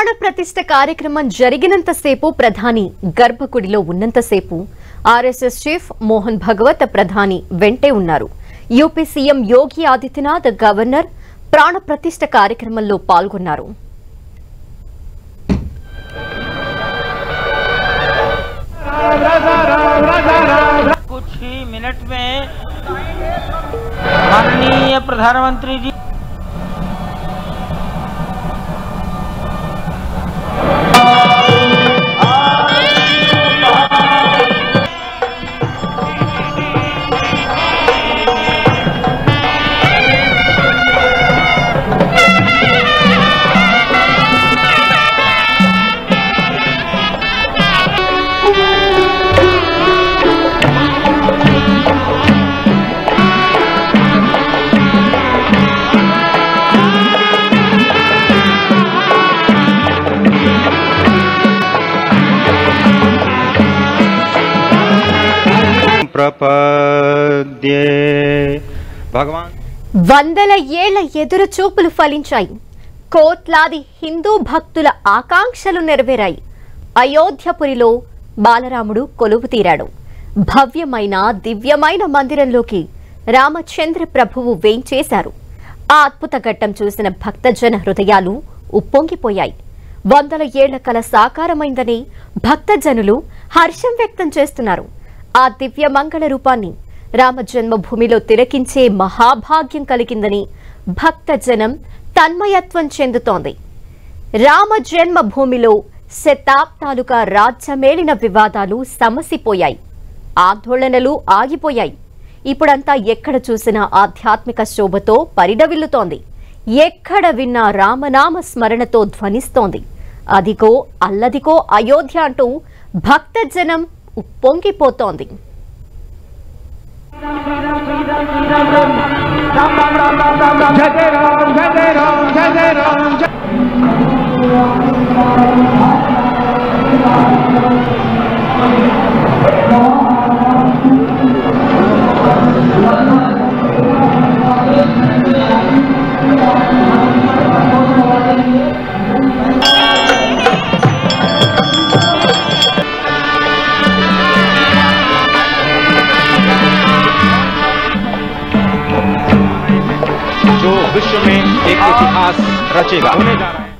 ప్రాణ ప్రతిష్ఠ కార్యక్రమం జరిగినంతసేపు ప్రధాని గర్భగుడిలో ఉన్నంతసేపు ఆర్ఎస్ఎస్ చీఫ్ మోహన్ భగవత్ ప్రధాని వెంటే ఉన్నారు. UP CM Yogi Adityanath governor ప్రాణ ప్రతిష్ఠ కార్యక్రమంలో పాల్గొన్నారు. कुछ ही मिनट में माननीय प्रधानमंत्री जी ప్రపద్యే భగవాన్ వందల ఏళ్ల ఎదురు చూపులు ఫలించాయి. కోట్లాది హిందూ భక్తుల ఆకాంక్షలు నెరవేరాయి. అయోధ్యపురిలో బాలరాముడు కొలువు తీరాడు. భవ్యమైన దివ్యమైన మందిరంలోకి రామచంద్ర ప్రభువు వేంచేశారు. ఆ అద్భుత ఘట్టం చూసిన భక్తజన హృదయాలు ఉప్పొంగిపోయాయి. వందల ఏళ్ల కల సాకారమైందని భక్తజనులు హర్షం వ్యక్తం చేస్తున్నారు. ఆ దివ్య మంగళ రూపాన్ని రామ జన్మభూమిలో తిలకించే మహాభాగ్యం కలిగిందని భక్తజనం తన్మయత్వం చెందుతోంది. రామ జన్మభూమిలో శతాబ్దాలుగా రాజ్యమేలిన వివాదాలు సమసిపోయాయి. ఆందోళనలు ఆగిపోయాయి. ఇప్పుడంతా ఎక్కడ చూసినా ఆధ్యాత్మిక శోభతో పరిడవిల్లుతోంది. ఎక్కడ విన్నా రామనామ స్మరణతో ధ్వనిస్తోంది. అదిగో అల్లదిగో అయోధ్య అంటూ భక్తజనం ఉప్పొంగిపోతోంది. जो विश्व में एक इतिहास रचेगा होने जा रहा है।